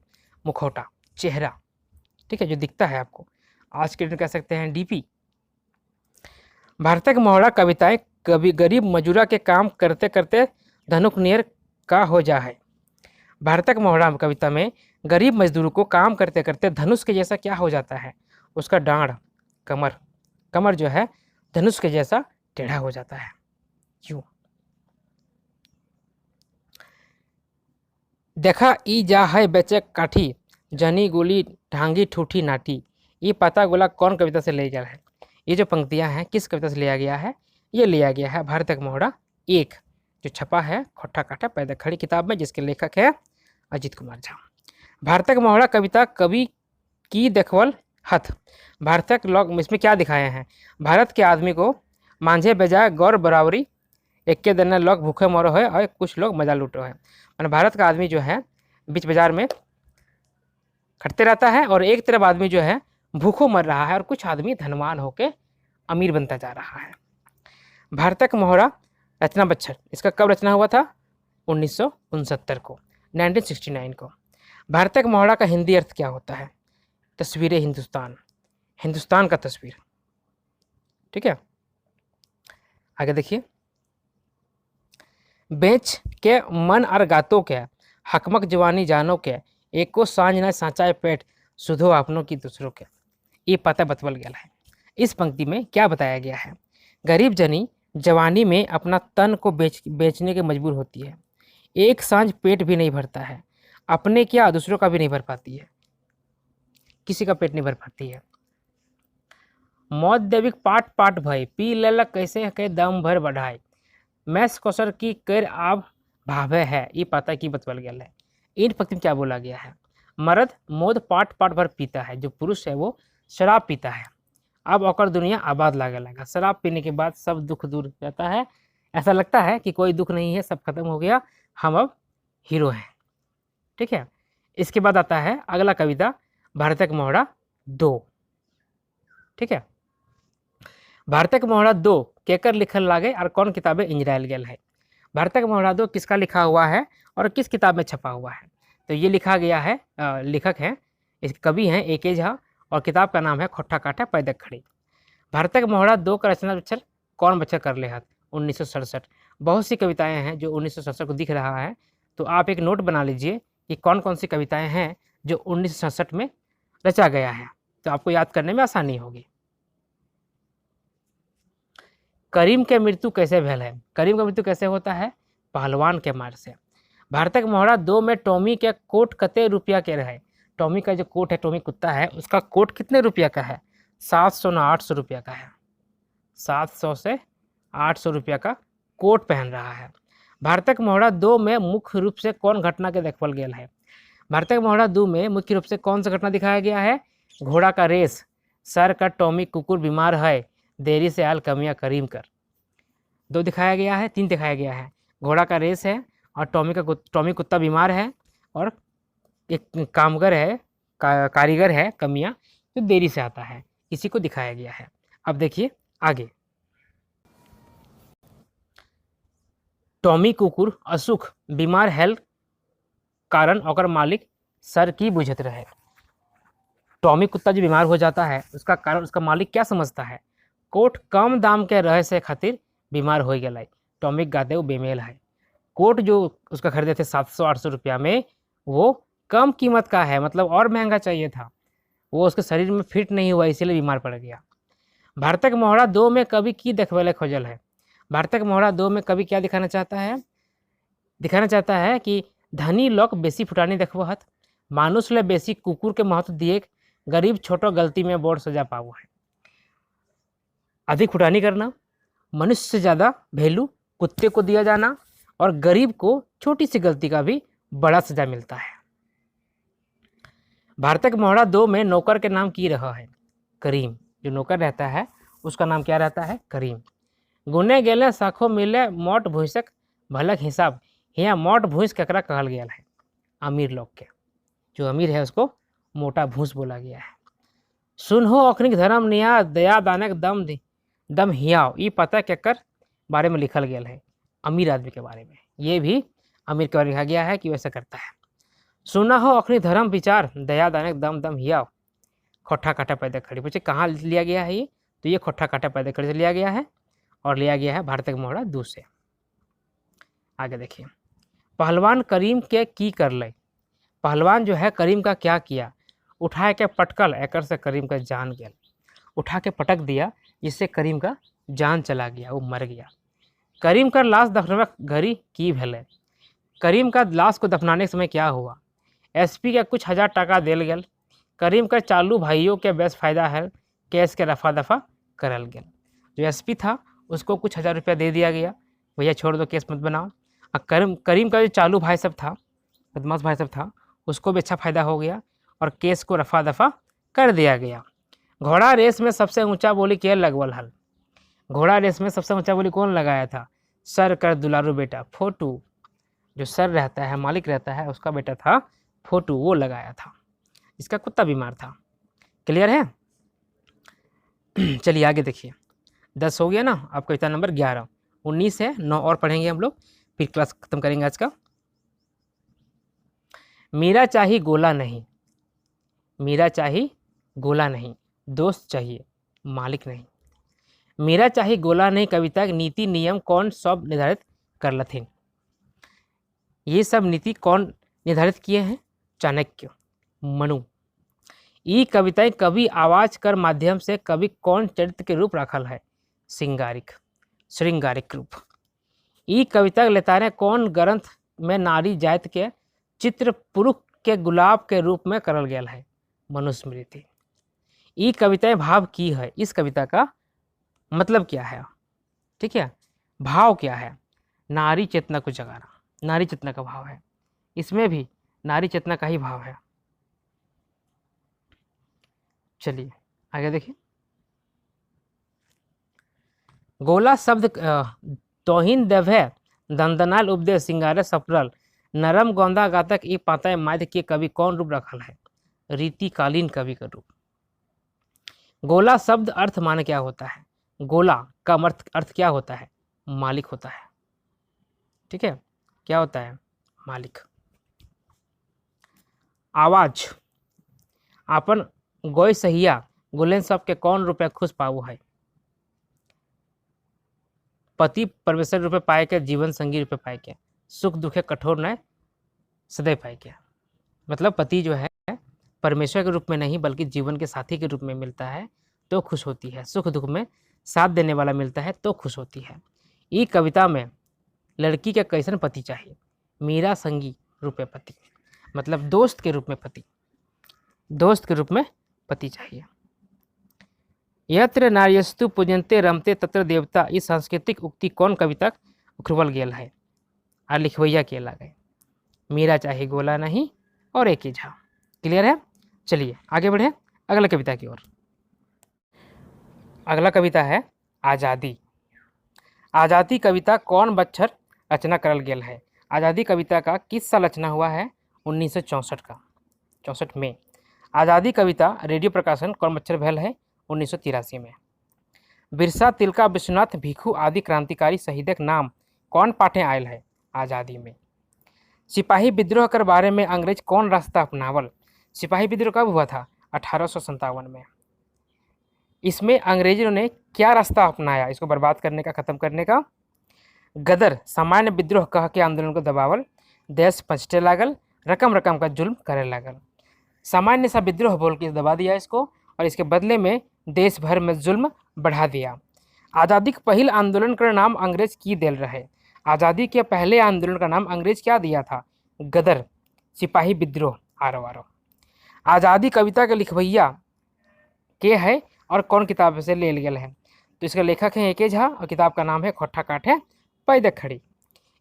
मुखौटा, चेहरा, ठीक है, जो दिखता है आपको। आज के दिन कह सकते हैं डीपी। भारतक मोहड़ा कविताएं कभी गरीब मजूरा के काम करते करते धनुक नियर का हो जा है। भारतक मोहड़ा कविता में गरीब मजदूर को काम करते करते धनुष के जैसा क्या हो जाता है? उसका डांड, कमर, कमर जो है धनुष के जैसा टेढ़ा हो जाता है। क्यों? देखा ई जा है बेचे काठी, जनी गोली ढांगी ठूठी नाटी। ये पता गोला कौन कविता से लिया गया है? ये जो पंक्तियां हैं किस कविता से लिया गया है? ये लिया गया है भारतक मोहड़ा एक, जो छपा है खोट्टा काटा पैदा खड़ी किताब में, जिसके लेखक है अजीत कुमार झा। भारतक मोहड़ा कविता कवि की देखवल हथ। भारतक लोग इसमें क्या दिखाए हैं? भारत के आदमी को मांझे बजाय गौर बराबरी, एक के दिन लोग भूखे मरो है और कुछ लोग मजा लूटो है। मैंने भारत का आदमी जो है बीच बाजार में खटते रहता है और एक तरफ आदमी जो है भूखों मर रहा है और कुछ आदमी धनवान होकर अमीर बनता जा रहा है। भारतक मोहड़ा रचना बच्छर, इसका कब रचना हुआ था? 1969 को, 1969 को। भारतक मोहड़ा का हिंदी अर्थ क्या होता है? तस्वीर हिंदुस्तान, हिंदुस्तान का तस्वीर, ठीक है। आगे देखिए। बेच के मन और गातों के हकमक जवानी जानो के, एक को सांझ न साचाए पेट, सुधो अपनों की दूसरों के। ये पता बतवल गया है। इस पंक्ति में क्या बताया गया है? गरीब जनी जवानी में अपना तन को बेचने के मजबूर होती है, एक सांझ पेट भी नहीं भरता है, अपने क्या दूसरों का भी नहीं भर पाती है, किसी का पेट नहीं भर पाती है। मौत देविक पाट पाट भय, पी ललक कैसे के दम भर बढ़ाए, मैस कोसर की कर आप भावे है। ये पता की बतवल गया है। इन पंक्ति में क्या बोला गया है? मर्द मौत पाट पाट भर पीता है, जो पुरुष है वो शराब पीता है, अब ओकर दुनिया आबाद लागे लगा। शराब पीने के बाद सब दुख दूर जाता है, ऐसा लगता है कि कोई दुख नहीं है, सब खत्म हो गया, हम अब हीरो हैं, ठीक है। इसके बाद आता है अगला कविता भारतक मोहड़ा दो, ठीक है। भारतक मोहड़ा दो केकर लिखल लागे और कौन किताबें इंजरायल गेल है? भारतक मोहड़ा दो किसका लिखा हुआ है और किस किताब में छपा हुआ है? तो ये लिखा गया है, लेखक है, इस कवि हैं ए.के. झा और किताब का नाम है खोट्टा काटा पैदक खड़ी। भारतक मोहड़ा दो का रचना बच्चर कौन बच्चर कर ले हाथ? 1967। बहुत सी कविताएं हैं जो 1967 को दिख रहा है, तो आप एक नोट बना लीजिए कि कौन कौन सी कविताएं हैं जो 1967 में रचा गया है, तो आपको याद करने में आसानी होगी। करीम के मृत्यु कैसे भेल है? करीम का मृत्यु कैसे होता है? पहलवान के मार से। भारतक मोहड़ा दो में टॉमी के कोट कते रुपया के रहे? टॉमी का जो कोट है, टॉमी कुत्ता है, उसका कोट कितने रुपया का है? 700 ना 800 रुपया का है। 700 से 800 रुपया का कोट पहन रहा है। भारतक मोहड़ा दो में मुख्य रूप से कौन घटना के देखल गया है? भारतक मोहड़ा दो में मुख्य रूप से कौन सा घटना दिखाया गया है? घोड़ा का रेस, सर का टॉमी कुकुर बीमार है, देरी से आल कमियां करीम कर। दो दिखाया गया है, तीन दिखाया गया है। घोड़ा का रेस है और टॉमी कुत्ता बीमार है और एक कामगर है, कारीगर है कमियां, जो देरी से आता है, इसी को दिखाया गया है। अब देखिए आगे। टॉमी कुकुर असुख बीमार हेल कारण और मालिक सर की बुझत रहे। टॉमी कुत्ता जो बीमार हो जाता है उसका कारण उसका मालिक क्या समझता है? कोट कम दाम के रहे से खातिर बीमार हो गया। टॉमी गाते वो बेमेल है। कोट जो उसका खरीदे थे 700-800 रुपया में, वो कम कीमत का है, मतलब और महंगा चाहिए था, वो उसके शरीर में फिट नहीं हुआ, इसीलिए बीमार पड़ गया। भारतक मोहड़ा दो में कवि की देखवेले खोजल है? भारतक मोहड़ा दो में कवि क्या दिखाना चाहता है? दिखाना चाहता है कि धनी लोग बेसी फुटानी देखबहत, मानुष ले बेसी कुकुर के महत्व दिए, गरीब छोटो गलती में बोर्ड सजा पाओ है। अधिक फुटानी करना, मनुष्य से ज़्यादा वैल्यू कुत्ते को दिया जाना, और गरीब को छोटी सी गलती का भी बड़ा सजा मिलता है। भारतक मोहरा 2 में नौकर के नाम की रहा है करीम। जो नौकर रहता है उसका नाम क्या रहता है? करीम। गुने गेले साखो मिले मोट भूसक भलक हिसाब, यहाँ मोट भूस ककरा कहल गया है? अमीर लोग के। जो अमीर है उसको मोटा भूस बोला गया है। सुनहो अखनिक धर्म निया दया दानक दम हियाव, ये पता केकर बारे में लिखल गया है? अमीर आदमी के बारे में। ये भी अमीर के बारे में लिखा गया है कि वैसा करता है। सुना हो अखनी धर्म विचार दया दानक दम हियाव, खोठा काटा पैदा खड़ी। पूछे कहाँ लिया गया है ये? तो ये खोठा काटा पैदा खड़ी से लिया गया है, और लिया गया है भारत के मोहरा 2 से। आगे देखिए, पहलवान करीम के की कर ले। पहलवान जो है करीम का क्या किया? उठा के पटकल, एकर से करीम का जान गया। उठा के पटक दिया, जिससे करीम का जान चला गया, वो मर गया। करीम का लाश दफनावे घड़ी की भेले। करीम का लाश को दफनाने के समय क्या हुआ? एसपी के कुछ हजार टका दिल गया। करीम का चालू भाइयों के बेस फायदा है, केस के रफा दफा करल गया। जो एसपी था उसको कुछ 1000 रुपया दे दिया गया, भैया छोड़ दो, केस मत बनाओ। और करीम का जो चालू भाई सब था, बदमाश भाई सब था, उसको भी अच्छा फायदा हो गया और केस को रफा दफा कर दिया गया। घोड़ा रेस में सबसे ऊंचा बोली के लगवल हल। घोड़ा रेस में सबसे ऊंचा बोली कौन लगाया था? सर कर दुलारू बेटा फोटू। जो सर रहता है, मालिक रहता है, उसका बेटा था फोटू, वो लगाया था। इसका कुत्ता बीमार था। क्लियर है? चलिए आगे देखिए, 10 हो गया ना। अब कविता नंबर 11। 19 है, 9 और पढ़ेंगे हम लोग, फिर क्लास खत्म करेंगे आज का। मीरा चाहिए गोला नहीं, मीरा चाहिए गोला नहीं, दोस्त चाहिए मालिक नहीं। मीरा चाहिए गोला नहीं कविता के नीति नियम कौन सब निर्धारित कर लथिन? ये सब नीति कौन निर्धारित किए हैं? चाणक्य, मनु। ये कविताएं कवि आवाज कर माध्यम से कवि कौन चरित्र के रूप रखल है? श्रृंगारिक रूप। ये कविता लेतारे कौन ग्रंथ में नारी जाति के चित्र पुरुष के गुलाब के रूप में करल गया है? मनुस्मृति। ये कविताएं भाव की है। इस कविता का मतलब क्या है? ठीक है, भाव क्या है? नारी चेतना को जगाना, नारी चेतना का भाव है। इसमें भी नारी चेतना का ही भाव है। चलिए आगे देखिए, गोला शब्द तोहिन देवे दंदनाल उपदेश सिंगारे सफरल नरम गोंदा गातक ई पाता माध्य के कवि कौन रूप रखल है? रीतिकालीन कवि का रूप। गोला शब्द अर्थ माने क्या होता है? गोला का अर्थ क्या होता है? मालिक होता है। ठीक है, क्या होता है? मालिक। आवाज आपन गोय सहिया गुलेन सब के कौन रूपे खुश पाऊ है? पति परमेश्वर रूपे पाए के, जीवन संगी रूपे पाए के, सुख दुखे कठोर न सदैव पाए के। मतलब पति जो है परमेश्वर के रूप में नहीं बल्कि जीवन के साथी के रूप में मिलता है तो खुश होती है, सुख दुख में साथ देने वाला मिलता है तो खुश होती है। ये कविता में लड़की के कैसन पति चाहिए? मीरा संगी रूपे पति, मतलब दोस्त के रूप में पति, दोस्त के रूप में पति चाहिए। यत्र नार्यस्तु पूजनते रमते तत्र देवता, इस सांस्कृतिक उक्ति कौन कविता उखरवल गेल है? आ लिखवैया के लगे। मीरा चाहिए गोला नहीं और एक ही झा। क्लियर है? चलिए आगे बढ़े अगला कविता की ओर। अगला कविता है आज़ादी। आज़ादी कविता कौन बच्छर रचना करल गेल है? आज़ादी कविता का किस साल रचना हुआ है? 1964 का, 64 में। आज़ादी कविता रेडियो प्रकाशन कौन बच्छर भेल है? 1983 में। बिरसा तिलका विश्वनाथ भिखू आदि क्रांतिकारी शहीदक नाम कौन पाठे आयल है आज़ादी में? सिपाही विद्रोह के बारे में अंग्रेज कौन रास्ता अपनावल? सिपाही विद्रोह कब हुआ था? 1857 में। इसमें अंग्रेजों ने क्या रास्ता अपनाया इसको बर्बाद करने का, खत्म करने का? गदर सामान्य विद्रोह कह के आंदोलन को दबावल, देश पछटे लागल, रकम रकम का जुल्म करे लागल। सामान्य सा विद्रोह बोल के दबा दिया इसको और इसके बदले में देश भर में जुल्म बढ़ा दिया। आज़ादी के पहले आंदोलन का नाम अंग्रेज की दिल रहे। आज़ादी के पहले आंदोलन का नाम अंग्रेज क्या दिया था? गदर, सिपाही विद्रोह, आरो आरो। आज़ादी कविता के लिखवैया के है और कौन किताब से ले लिया है? तो इसका लेखक है एके झा और किताब का नाम है खोट्ठा काठे पैदक खड़ी।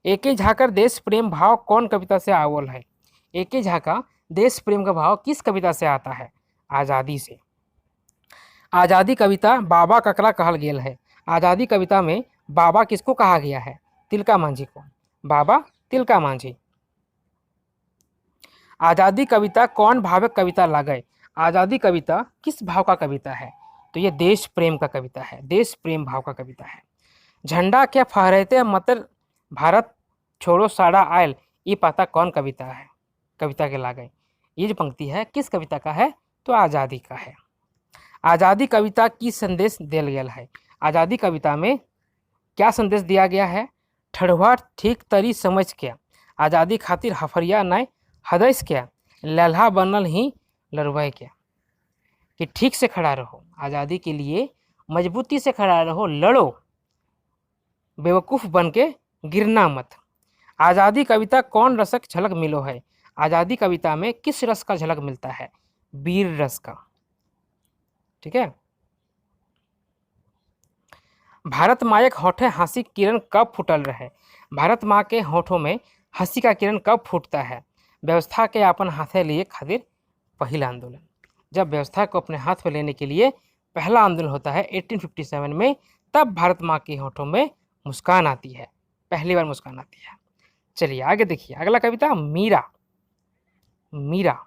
एके झा का देश प्रेम भाव कौन कविता से आवल है? एके झा का देश प्रेम का भाव किस कविता से आता है? आज़ादी से। आज़ादी कविता बाबा ककरा कहल गेल है? आज़ादी कविता में बाबा किसको कहा गया है? तिलका मांझी को। बाबा तिलका मांझी। आज़ादी कविता कौन भावक कविता लागे? आज़ादी कविता किस भाव का कविता है? तो ये देश प्रेम का कविता है, देश प्रेम भाव का कविता है। झंडा क्या फहराते मतलब भारत छोड़ो साड़ा आयल, ये पता कौन कविता है? कविता के लागे। ये जो पंक्ति है किस कविता का है? तो आज़ादी का है। आज़ादी कविता की संदेश दिया गया है? आज़ादी कविता में क्या संदेश दिया गया है? ठड़ुआ ठीक तरी समझ के, आज़ादी खातिर हफरिया नय हदैस क्या, लल्हा बनल ही लड़वाई क्या। कि ठीक से खड़ा रहो, आज़ादी के लिए मजबूती से खड़ा रहो, लड़ो, बेवकूफ़ बन के गिरना मत। आज़ादी कविता कौन रसक झलक मिलो है? आज़ादी कविता में किस रस का झलक मिलता है? वीर रस का। ठीक है। भारत मायक होठे हंसी किरण कब फूटल रहे? भारत माँ के होठों में हंसी का किरण कब फूटता है? व्यवस्था के अपन हाथे लिए खातिर पहला आंदोलन। जब व्यवस्था को अपने हाथ में लेने के लिए पहला आंदोलन होता है 1857 में, तब भारत माँ के होठों में मुस्कान आती है, पहली बार मुस्कान आती है। चलिए आगे देखिए अगला कविता मीरा। मीरा।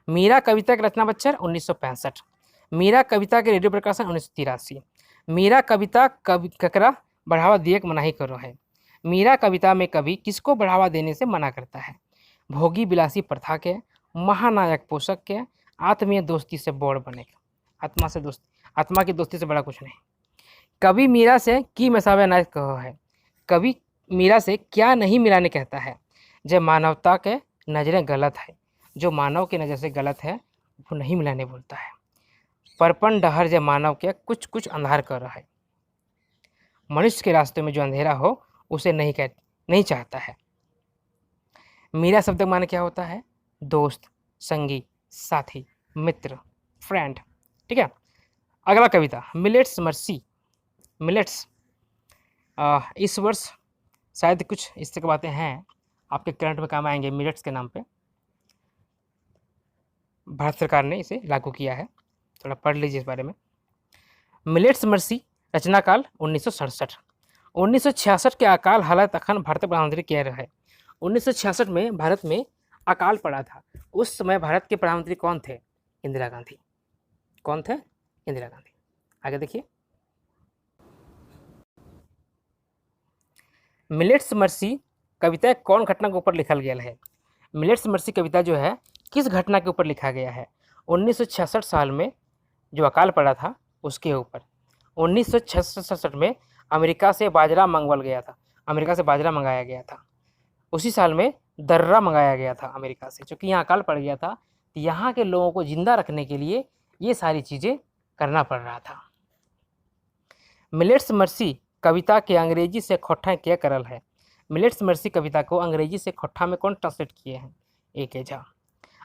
मीरा कविता की रचना बच्चर 1965। मीरा कविता के रेडियो प्रकाशन 1983। मीरा कविता ककरा बढ़ावा दिए मनाही करो है? मीरा कविता में कवि किसको बढ़ावा देने से मना करता है? भोगी बिलासी प्रथा के, महानायक पोषक के, आत्मीय दोस्ती से बोड़ बनेगा। आत्मा से दोस्ती, आत्मा की दोस्ती से बड़ा कुछ नहीं। कवि मीरा से की मसावे ना कहो है? कवि मीरा से क्या नहीं मिलाने कहता है? जब मानवता के नज़रें गलत है, जो मानव की नज़र से गलत है वो नहीं मिलाने बोलता है। परपन डहर जब मानव के कुछ कुछ अंधार कर रहा है, मनुष्य के रास्ते में जो अंधेरा हो उसे नहीं चाहता है। मीरा शब्द का माने क्या होता है? दोस्त, संगी, साथी, मित्र, फ्रेंड। ठीक है। अगला कविता मिलेट्स मर्सी। मिलेट्स इस वर्ष शायद कुछ इस तरह की बातें हैं आपके करंट में काम आएंगे। मिलेट्स के नाम पे भारत सरकार ने इसे लागू किया है, थोड़ा पढ़ लीजिए इस बारे में। Millets mercy रचनाकाल 1967। 1966 के अकाल हालत अखन भारत प्रधानमंत्री कह रहे हैं। 1966 में भारत में अकाल पड़ा था। उस समय भारत के प्रधानमंत्री कौन थे? इंदिरा गांधी। कौन थे? इंदिरा गांधी। आगे देखिए मिलेट्स मर्सी कविता कौन घटना के ऊपर लिखल गया है? मिलेट्स मर्सी कविता जो है किस घटना के ऊपर लिखा गया है? 1966 साल में जो अकाल पड़ा था उसके ऊपर। 1966 में अमेरिका से बाजरा मंगवाया गया था, अमेरिका से बाजरा मंगाया गया था। उसी साल में दर्रा मंगाया गया था अमेरिका से, क्योंकि यहाँ अकाल पड़ गया था। तो यहाँ के लोगों को जिंदा रखने के लिए ये सारी चीज़ें करना पड़ रहा था। मिलेट्स मर्सी कविता के अंग्रेजी से खोट्ठा क्या करल है? मिलेट्स मर्सी कविता को अंग्रेजी से खोट्ठा में कौन ट्रांसलेट किए हैं? एके झा।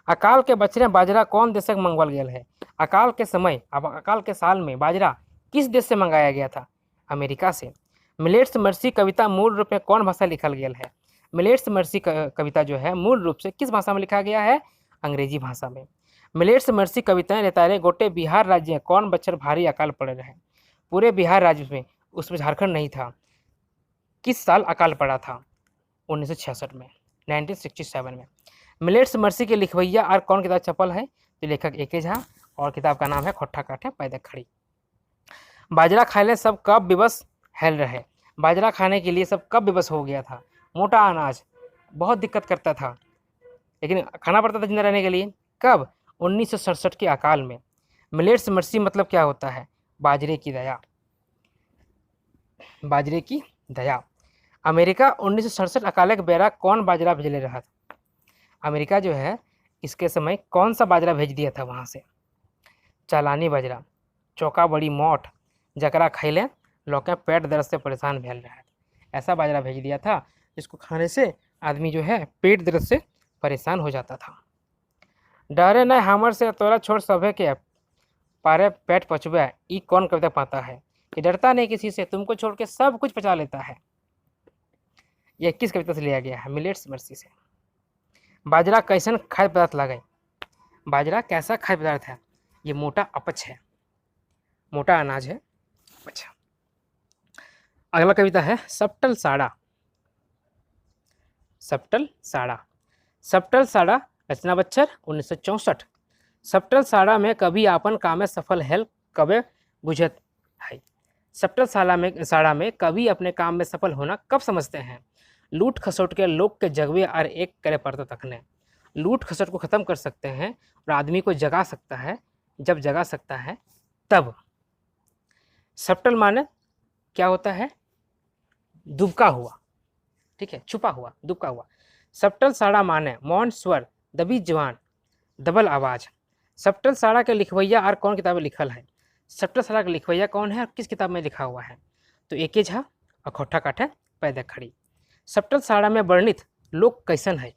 अकाल के बछड़े बाजरा कौन देश से मंगवाल गया है? अकाल के समय, अब अकाल के साल में बाजरा किस देश से मंगाया गया था? अमेरिका से। मिलेट्स मर्सी कविता मूल रूप में कौन भाषा लिखल गया है? मिलेट्स मर्सी कविता जो है मूल रूप से किस भाषा में लिखा गया है? अंग्रेजी भाषा में। मिलेट्स मर्सी कविताएं रेतारे गोटे बिहार राज्य कौन बच्चर भारी अकाल पड़े रहे? पूरे बिहार राज्य में, उसमें झारखंड नहीं था। किस साल अकाल पड़ा था? 1966 में, 1967 में। मिलेट्स मर्सी के लिखवैया और कौन किताब छपल है? तो लेखक एके झा और किताब का नाम है खोट्ठा काठे पैदक खड़ी। बाजरा खाने सब कब विवश हेल रहे? बाजरा खाने के लिए सब कब विवश हो गया था? मोटा अनाज बहुत दिक्कत करता था, लेकिन खाना पड़ता था जिंदा रहने के लिए। कब? 1967 के अकाल में। मिलेट्स मर्सी मतलब क्या होता है? बाजरे की दया, बाजरे की दया। अमेरिका 1967 अकाल के बेरा कौन बाजरा भेजले रहा था? अमेरिका जो है इसके समय कौन सा बाजरा भेज दिया था वहाँ से? चालानी बाजरा, चौका बड़ी मोट, जकरा खैले लोग पेट दर्द से परेशान भेल रहा है, ऐसा बाजरा भेज दिया था जिसको खाने से आदमी जो है पेट दर्द से परेशान हो जाता था। डरे न हमर से तोरा छोड़ सभे के पारे पेट पचबे, ई कौन कविता पाता है कि डरता नहीं किसी से, तुमको छोड़ के सब कुछ पचा लेता है। ये किस कविता से लिया गया है? मिलेट्स मर्सी से। बाजरा कैसन खाद्य पदार्थ लागे? बाजरा कैसा खाद्य पदार्थ है? ये मोटा अपच है, मोटा अनाज है। अच्छा, अगला कविता है सप्टल साड़ा। सप्टल साड़ा। सप्टल साड़ा रचना बच्चर 1964। सप्टल साड़ा में कभी आपन काम में सफल हेल कबे बुझत है। सप्टल साड़ा में कभी अपने काम में सफल होना कब समझते हैं? लूट खसोट के लोग के जगवे और एक करे पड़ता तकने। लूट खसोट को ख़त्म कर सकते हैं और आदमी को जगा सकता है, जब जगा सकता है तब। सप्टल माने क्या होता है? दुबका हुआ, ठीक है, छुपा हुआ, दुबका हुआ। सप्टल साड़ा माने मौन स्वर, दबी जवान, दबल आवाज। सप्टल साड़ा के लिखवैया और कौन किताबें लिखल है? सप्टल साड़ा का लिखवैया कौन है और किस किताब में लिखा हुआ है? तो एके झा और खोटा काठे पैदा खड़ी। सप्टल साड़ा में वर्णित लोग कैसन है?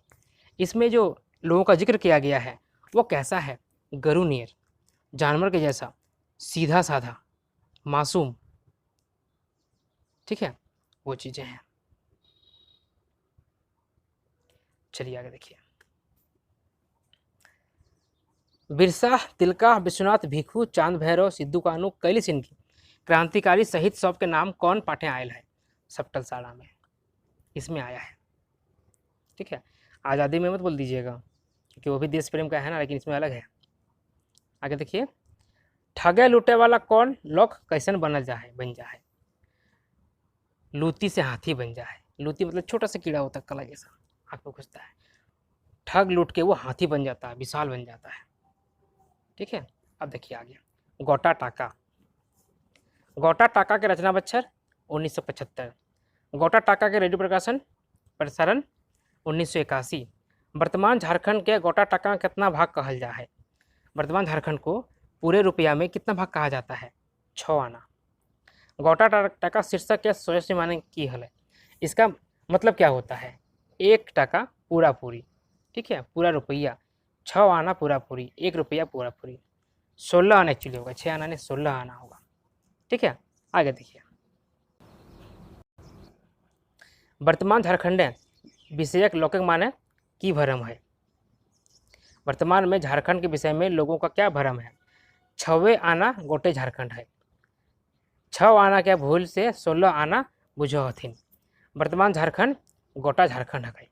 इसमें जो लोगों का जिक्र किया गया है वो कैसा है? गरु नियर, जानवर के जैसा, सीधा साधा, मासूम, ठीक है, वो चीज़ें हैं। चलिए आगे देखिए। बिरसा, तिलका, विश्वनाथ, भिखू, चांद भैरव, सिद्धू कानू, कैली सिंह क्रांतिकारी सहित सब के नाम कौन पाठे आयल है? सप्टल साड़ा में, इसमें आया है, ठीक है। आज़ादी में मत बोल दीजिएगा क्योंकि वो भी देश प्रेम का है ना, लेकिन इसमें अलग है। आगे देखिए। ठगे लूटे वाला कौन लोग कैसन बन जा है? लूती से हाथी बन जा है। लूती मतलब छोटा सा कीड़ा होता है, कला जैसा, आँख में घुसता है। ठग लूट के वो हाथी बन जाता है, विशाल बन जाता है, ठीक है। अब देखिए आगे। गोटा टाका। गोटा टाका के रचना बच्चर 1975। गोटा टाका के रेडियो प्रसारण 1981। वर्तमान झारखंड के गोटा टाका में कितना भाग कहल जा है? वर्तमान झारखंड को पूरे रुपया में कितना भाग कहा जाता है? 6 आना। गोटा टाका शीर्षक के स्वयं माने की हल है। इसका मतलब क्या होता है? 1 टाका पूरा पूरी, ठीक है, पूरा रुपया। 6 आना पूरा पूरी, 1 रुपया पूरा पूरी। 16 आना एक्चुअली होगा, 6 आना नहीं 16 आना होगा, ठीक है। आगे देखिए। वर्तमान झारखंड विषयक लौकिक माने की भरम है? वर्तमान में झारखंड के विषय में लोगों का क्या भरम है? 6वें आना गोटे झारखंड है। 6 आना क्या भूल से 16 आना बुझो हथिन। वर्तमान झारखंड गोटा झारखंड है।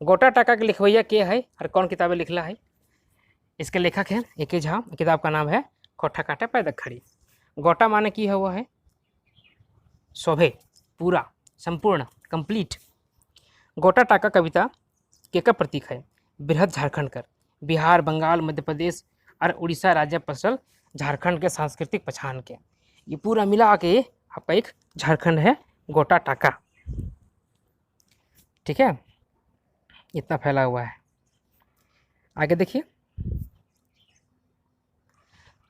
गोटा टाका के लिखवैया के है और कौन किताबें लिखला है? इसके लेखक हैं एके झा। किताब का नाम है खोटा काटा पैदा खड़ी। गोटा माने की है वो है शोभे, पूरा, संपूर्ण, कंप्लीट। गोटा टाका कविता के का प्रतीक है? बृहद झारखंड कर, बिहार, बंगाल, मध्य प्रदेश और उड़ीसा राज्य पसल झारखंड के सांस्कृतिक पहचान के, ये पूरा मिला के आपका एक झारखंड है गोटा टाका, ठीक है, इतना फैला हुआ है। आगे देखिए।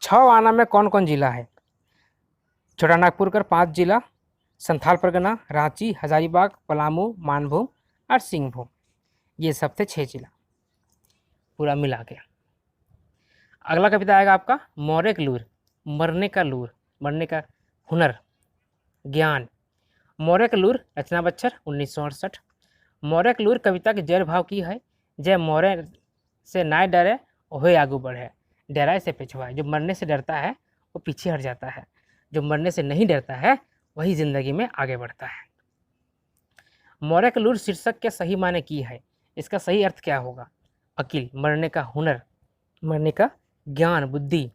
6 आना में कौन कौन जिला है? छोटा नागपुर कर 5 जिला, संथाल परगना, रांची, हजारीबाग, पलामू, मानभूम और सिंहभूम, ये सब थे 6 जिला पूरा मिला के। अगला कविता आएगा आपका मोरे का लूर, मरने का लूर, मरने का हुनर, ज्ञान। मोरे का लूर रचना बच्चर 1968। मोरे का लूर कविता के जड़ भाव की है? जय मोरे से ना डरे वही आगू बढ़े, डराए से पिछवाए। जो मरने से डरता है वो पीछे हट जाता है, जो मरने से नहीं डरता है वही जिंदगी में आगे बढ़ता है। मोरे का लूर शीर्षक के सही माने की है? इसका सही अर्थ क्या होगा? अकील, मरने का हुनर, मरने का ज्ञान, बुद्धि।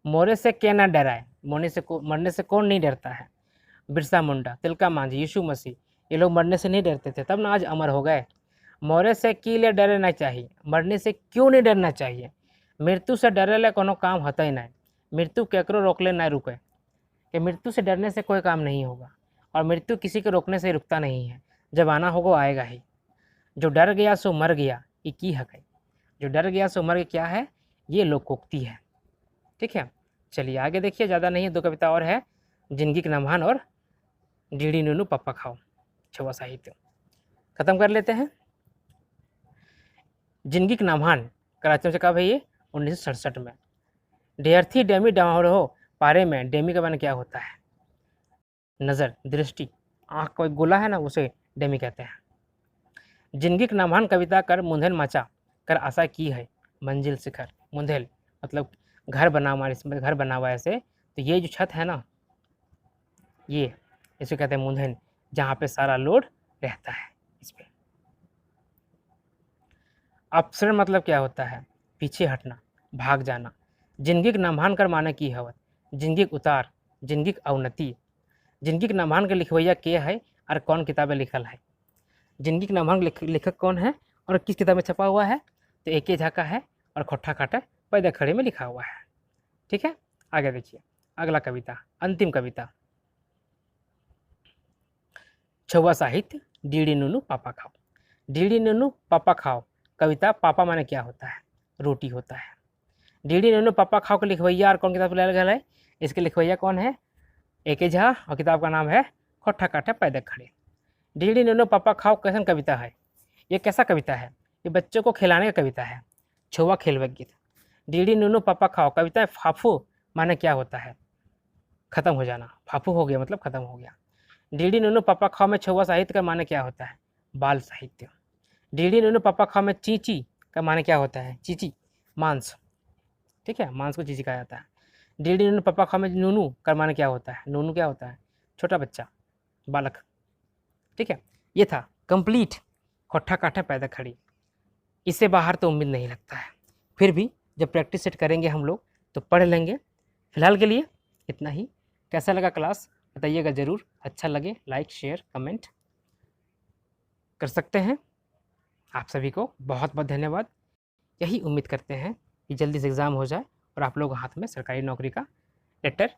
मोरे से क्या ना डराए, मरने से कौन नहीं डरता है? बिरसा मुंडा, तिलका मांझी, यीशु मसीह, ये लोग मरने से नहीं डरते थे, तब ना आज अमर हो गए। मोरे से की ले डरना चाहिए, मरने से क्यों नहीं डरना चाहिए? मृत्यु से डरे ले कोनो काम होता ही नहीं, मृत्यु केकरो रोकले ना रुके, कि मृत्यु से डरने से कोई काम नहीं होगा और मृत्यु किसी के रोकने से रुकता नहीं है, जब आना होगा आएगा ही। जो डर गया सो मर गया, ये की हक है। जो डर गया सो मर गया क्या है? ये लोकोक्ति है, ठीक है। चलिए आगे देखिए, ज़्यादा नहीं है, 2 कविता और है, जिंदगी के नमहान और डीडी नूनू पप्पा खाओ। छुआ साहित्य खत्म कर लेते हैं। जिंदगी का नामहान कराची से कब है ये? 1967 में। डेयर्थी डेमी डाहो पारे में, डेमी का माने क्या होता है? नज़र, दृष्टि, आँख का एक गोला है ना, उसे डेमी कहते हैं। जिंदगी का नामहान कविता कर मुंधेल माचा कर आशा की है मंजिल शिखर। मुंधेल मतलब घर बना हुआ, इसमें घर बना हुआ है ऐसे, तो ये जो छत है ना, ये इसे कहते हैं मुंधेल, जहाँ पे सारा लोड रहता है इस पे। अपसरण मतलब क्या होता है? पीछे हटना, भाग जाना। जिंदगी के नामहान कर माने की हवत, जिंदगी के उतार, जिंदगी के अवनति। जिंदगी के नामहान के लिखवैया के है और कौन किताबें लिखल है? जिंदगी के नामहान लेखक कौन है और किस किताब में छपा हुआ है? तो एक ही झाका है और खोट्ठा काटा पैदा खड़े में लिखा हुआ है। ठीक है, आगे देखिए अगला कविता, अंतिम कविता। छुआ साहित्य डीडी नूनू पापा खाओ। डीडी नूनू पापा खाओ कविता, पापा माने क्या होता है? रोटी होता है। डीडी नूनू पापा खाओ के लिखवैया और कौन किताब ले गया है? इसके लिखवैया कौन है? एक झा, और किताब का नाम है खोट्ठा काटा पैदा खड़े। डीडी नूनू पापा खाओ कैसन कविता है? ये कैसा कविता है? ये बच्चों को खिलाने का कविता है। छुआ खेल गीत। डीडी नूनू पापा खाओ कविता है। फाफू माने क्या होता है? खत्म हो जाना, फाफू हो गया मतलब खत्म हो गया। डीडी नूनू पापा खाओ में छुआ साहित्य का माने क्या होता है? बाल साहित्य। डीडी नूनू पापा खाओ में चींची का माने क्या होता है? चींची मांस। ठीक है, मांस को चींची कहा जाता है। डीडी नूनू पापा खाओ में नूनू का माने क्या होता है? नूनू क्या होता है? छोटा बच्चा, बालक। ठीक है, ये था कंप्लीट खोट्ठा काठा पैदा खड़ी। इससे बाहर तो उम्मीद नहीं लगता है, फिर भी जब प्रैक्टिस सेट करेंगे हम लोग तो पढ़ लेंगे। फिलहाल के लिए इतना ही। कैसा लगा क्लास बताइएगा ज़रूर। अच्छा लगे लाइक शेयर कमेंट कर सकते हैं। आप सभी को बहुत बहुत धन्यवाद। यही उम्मीद करते हैं कि जल्दी से एग्ज़ाम हो जाए और आप लोग हाथ में सरकारी नौकरी का लेटर